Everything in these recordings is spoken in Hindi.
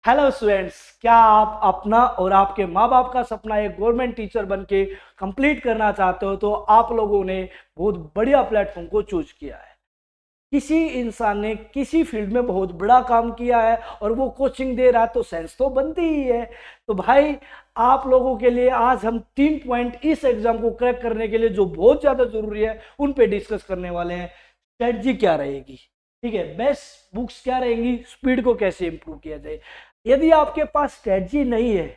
हेलो स्टूडेंट्स, क्या आप अपना और आपके माँ बाप का सपना एक गवर्नमेंट टीचर बन के कंप्लीट करना चाहते हो? तो आप लोगों ने बहुत बढ़िया प्लेटफॉर्म को चूज किया है। किसी इंसान ने किसी फील्ड में बहुत बड़ा काम किया है और वो कोचिंग दे रहा है तो सेंस तो बनती ही है। तो भाई, आप लोगों के लिए आज हम 3 पॉइंट इस एग्जाम को क्रैक करने के लिए जो बहुत ज्यादा जरूरी है उन पे डिस्कस करने वाले हैं। स्ट्रेटजी क्या रहेगी, ठीक है, बेस्ट बुक्स क्या रहेंगी, स्पीड को कैसे इंप्रूव किया जाए। यदि आपके पास स्ट्रेटजी नहीं है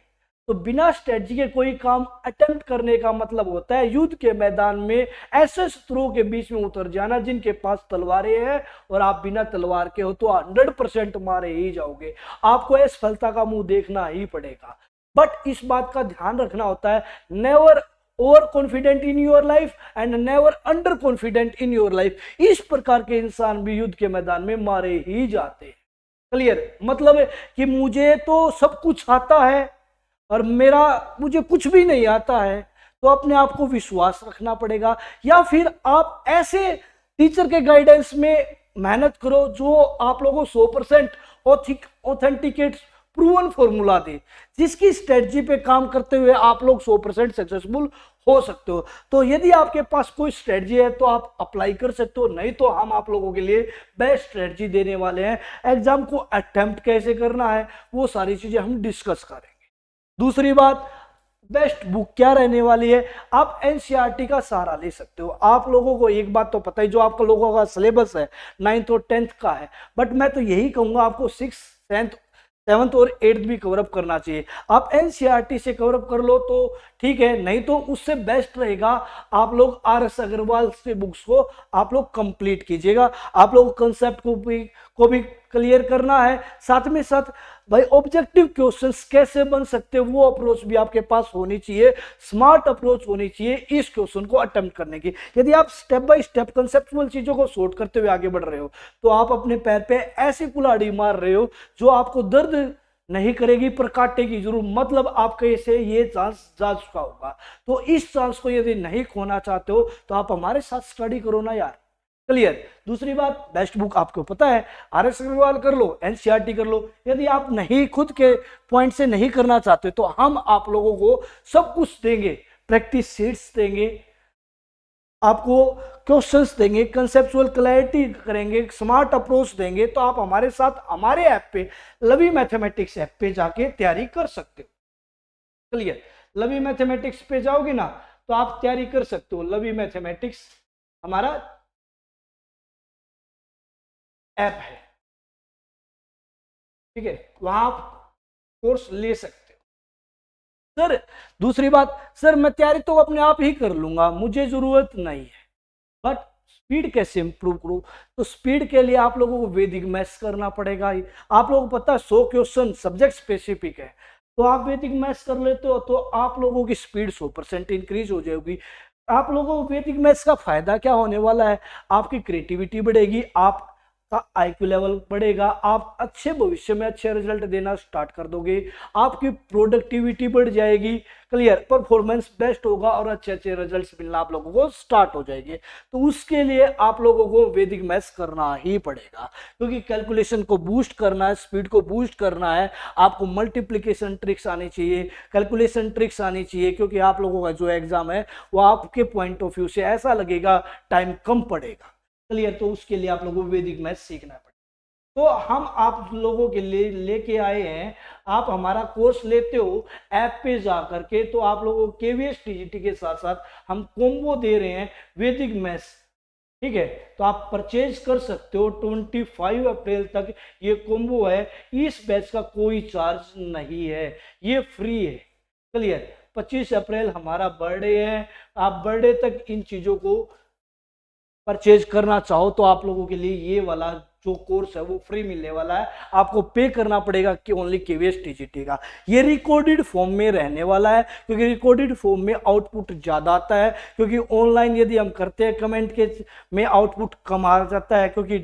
तो बिना स्ट्रेटजी के कोई काम अटेम्प्ट करने का मतलब होता है युद्ध के मैदान में ऐसे शत्रुओं के बीच में उतर जाना जिनके पास तलवारें हैं और आप बिना तलवार के हो तो 100% मारे ही जाओगे। आपको असफलता का मुंह देखना ही पड़ेगा। बट इस बात का ध्यान रखना होता है, never over confident in your life and never under confident in your life. इस प्रकार के इंसान भी युद्ध के मैदान में मारे ही जाते हैं। क्लियर? मतलब है कि मुझे तो सब कुछ आता है और मुझे कुछ भी नहीं आता है, तो अपने आप को विश्वास रखना पड़ेगा। या फिर आप ऐसे टीचर के गाइडेंस में मेहनत करो जो आप लोगों को 100% ऑथेंटिकेट प्रूवन फॉर्मूला दे, जिसकी स्ट्रेटजी पे काम करते हुए आप लोग 100% सक्सेसफुल हो सकते हो। तो यदि आपके पास कोई स्ट्रेटजी है तो आप अप्लाई कर सकते हो, नहीं तो हम आप लोगों के लिए बेस्ट स्ट्रेटजी देने वाले हैं। एग्जाम को अटेम्प्ट कैसे करना है वो सारी चीजें हम डिस्कस करेंगे। दूसरी बात, बेस्ट बुक क्या रहने वाली है। आप एनसीईआरटी का सहारा ले सकते हो। आप लोगों को एक बात तो पता ही, जो आपका लोगों का सिलेबस है 9th और 10th का है, बट मैं तो यही कहूंगा आपको 6th, 7th और 8th भी कवरअप करना चाहिए। आप एनसीईआरटी से कवरअप कर लो तो ठीक है, नहीं तो उससे बेस्ट रहेगा आप लोग RS अग्रवाल से बुक्स को आप लोग कंप्लीट कीजिएगा। आप लोग कंसेप्ट को भी क्लियर करना है, साथ में साथ भाई ऑब्जेक्टिव क्वेश्चंस कैसे बन सकते हैं वो अप्रोच भी आपके पास होनी चाहिए। स्मार्ट अप्रोच होनी चाहिए इस क्वेश्चन को अटेम्प्ट करने की। यदि आप स्टेप बाय स्टेप कंसेप्चुअल चीजों को सॉर्ट करते हुए आगे बढ़ रहे हो तो आप अपने पैर पे ऐसी कुल्हाड़ी मार रहे हो जो आपको दर्द नहीं करेगी पर काटेगी जरूर। मतलब आपके से ये चांस जा चुका होगा। तो इस चांस को यदि नहीं खोना चाहते हो तो आप हमारे साथ स्टडी करो ना यार। क्लियर? दूसरी बात, बेस्ट बुक आपको पता है, RS अग्रवाल कर लो, एनसीईआरटी कर लो। यदि आप नहीं खुद के पॉइंट से नहीं करना चाहते तो हम आप लोगों को सब कुछ देंगे। प्रैक्टिस सीट्स देंगे, आपको क्वेश्चंस देंगे, कंसेप्चुअल क्लैरिटी करेंगे, स्मार्ट अप्रोच देंगे। तो आप हमारे साथ हमारे ऐप पे, लवी मैथमेटिक्स ऐप पे जाके तैयारी कर सकते हो। क्लियर? लवी मैथमेटिक्स पे जाओगे ना तो आप तैयारी कर सकते हो। लवी मैथमेटिक्स हमारा ऐप है, ठीक है, वहां आप कोर्स ले सकते हो। सर दूसरी बात, सर मैं तैयारी तो अपने आप ही कर लूंगा, मुझे जरूरत नहीं है, बट स्पीड कैसे इंप्रूव करूं? तो स्पीड के लिए आप लोगों को वैदिक मैथ्स करना पड़ेगा। आप लोगों को पता है 100 क्वेश्चन सब्जेक्ट स्पेसिफिक है, तो आप वैदिक मैथ्स कर लेते हो तो आप लोगों की स्पीड 100% इंक्रीज हो जाएगी। आप लोगों को वैदिक मैथ्स का फायदा क्या होने वाला है? आपकी क्रिएटिविटी बढ़ेगी, आप का IQ लेवल बढ़ेगा, आप अच्छे भविष्य में अच्छे रिजल्ट देना स्टार्ट कर दोगे, आपकी प्रोडक्टिविटी बढ़ जाएगी। क्लियर? परफॉर्मेंस बेस्ट होगा और अच्छे अच्छे रिजल्ट्स मिलना आप लोगों को स्टार्ट हो जाएंगे। तो उसके लिए आप लोगों को वैदिक मैथ्स करना ही पड़ेगा, क्योंकि कैलकुलेशन को बूस्ट करना है, स्पीड को बूस्ट करना है। आपको मल्टीप्लीकेशन ट्रिक्स आनी चाहिए, कैलकुलेशन ट्रिक्स आनी चाहिए, क्योंकि आप लोगों का जो एग्जाम है वो आपके पॉइंट ऑफ व्यू से ऐसा लगेगा टाइम कम पड़ेगा। क्लियर? तो उसके लिए आप लोगों को वैदिक मैथ्स सीखना पड़ेगा। तो हम आप लोगों के लिए लेके आए हैं, आप हमारा कोर्स लेते हो ऐप पे जा करके, तो आप लोगों को KVS TGT के साथ साथ हम कॉम्बो दे रहे हैं वैदिक मैथ्स, ठीक है। तो आप परचेज कर सकते हो 25 अप्रैल तक ये कॉम्बो है। इस बैच का कोई चार्ज नहीं है, ये फ्री है। क्लियर? 25 अप्रैल हमारा बर्थडे है, आप बर्थडे तक इन चीजों को परचेज करना चाहो तो आप लोगों के लिए ये वाला जो कोर्स है वो फ्री मिलने वाला है। आपको पे करना पड़ेगा कि ओनली KVS TGT का। ये रिकॉर्डेड फॉर्म में रहने वाला है, क्योंकि रिकॉर्डेड फॉर्म में आउटपुट ज़्यादा आता है, क्योंकि ऑनलाइन यदि हम करते हैं कमेंट के में आउटपुट कम आ जाता है, क्योंकि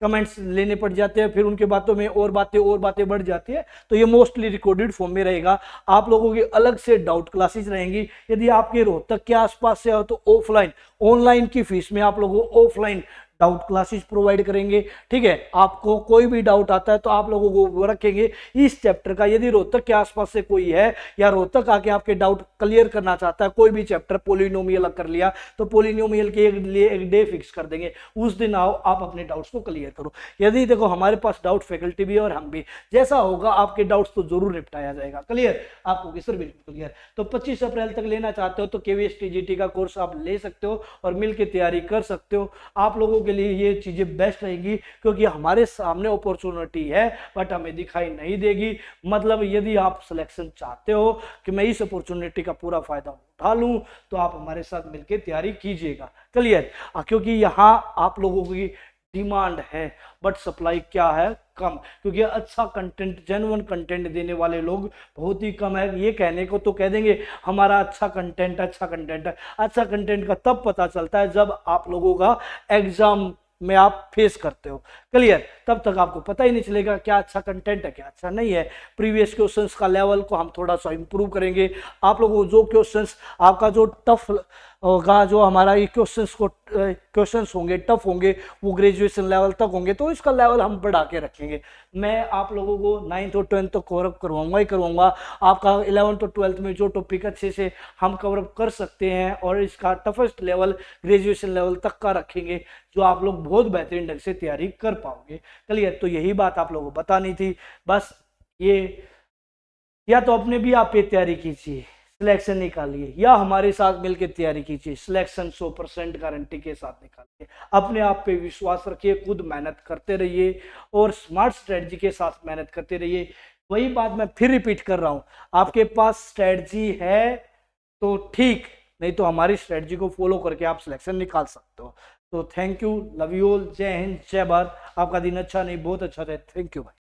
कमेंट्स लेने पड़ जाते हैं, फिर उनके बातों में और बातें बढ़ जाती है। तो ये मोस्टली रिकॉर्डेड फॉर्म में रहेगा। आप लोगों की अलग से डाउट क्लासेस रहेंगी। यदि आपके रोहतक के आसपास से हो तो ऑफलाइन, ऑनलाइन की फीस में आप लोगों को ऑफलाइन डाउट क्लासेस प्रोवाइड करेंगे। ठीक है, आपको कोई भी डाउट आता है तो आप लोगों को वो रखेंगे इस चैप्टर का। यदि रोहतक के आसपास से कोई है या रोहतक आके आपके डाउट क्लियर करना चाहता है, कोई भी चैप्टर पोलिनोमियल कर लिया तो पोलिनोमियल के लिए एक डे फिक्स कर देंगे, उस दिन आओ, आप अपने डाउट्स को क्लियर करो। यदि देखो हमारे पास डाउट फैकल्टी भी है और हम भी, जैसा होगा आपके डाउट्स तो जरूर निपटाया जाएगा। क्लियर आपको कि सर? बिल्कुल क्लियर। तो 25 अप्रैल तक लेना चाहते हो तो केवीएस टीजीटी का कोर्स आप ले सकते हो और मिलकर तैयारी कर सकते हो। आप लोगों के लिए ये चीजें बेस्ट रहेंगी क्योंकि हमारे सामने अपॉर्चुनिटी है बट हमें दिखाई नहीं देगी। मतलब यदि आप सिलेक्शन चाहते हो कि मैं इस अपॉर्चुनिटी का पूरा फायदा उठा लूं तो आप हमारे साथ मिलकर तैयारी कीजिएगा। क्लियर? क्योंकि यहाँ आप लोगों की डिमांड है बट सप्लाई क्या है? कम, क्योंकि अच्छा कंटेंट, जेन्युइन कंटेंट देने वाले लोग बहुत ही कम है। ये कहने को तो कह देंगे हमारा अच्छा कंटेंट है, अच्छा कंटेंट है। अच्छा कंटेंट का तब पता चलता है जब आप लोगों का एग्जाम में आप फेस करते हो। क्लियर? तब तक आपको पता ही नहीं चलेगा क्या अच्छा कंटेंट है क्या अच्छा नहीं है। प्रीवियस क्वेश्चंस का लेवल को हम थोड़ा सा इंप्रूव करेंगे। आप लोगों को जो क्वेश्चंस आपका जो टफ होगा, जो हमारा ये क्वेश्चंस होंगे टफ होंगे, वो ग्रेजुएशन लेवल तक होंगे, तो इसका लेवल हम बढ़ा के रखेंगे। मैं आप लोगों को 9th और 10th तक कवर अप करवाऊंगा ही करवाऊंगा। आपका 11th और 12th में जो टॉपिक अच्छे से हम कवर अप कर सकते हैं और इसका टफेस्ट लेवल ग्रेजुएशन लेवल तक का रखेंगे, जो आप लोग बहुत बेहतरीन ढंग से तैयारी कर पाओगे। क्लियर? तो यही बात आप लोगों को बतानी थी बस। ये या तो अपने भी आप पे तैयारी कीजिए, सिलेक्शन निकालिए, या हमारे साथ मिलकर तैयारी कीजिए, सिलेक्शन 100% गारंटी के साथ निकालिए। अपने आप पे विश्वास रखिए, खुद मेहनत करते रहिए और स्मार्ट स्ट्रेटजी के साथ मेहनत करते रहिए। वही बात मैं फिर रिपीट कर रहा हूं, आपके पास स्ट्रेटजी है तो ठीक, नहीं तो हमारी स्ट्रेटजी को फॉलो करके आप सिलेक्शन निकाल सकते हो। तो thank you, love you all, जय हिंद, जय भारत। आपका दिन अच्छा नहीं बहुत अच्छा रहे। थैंक यू भाई।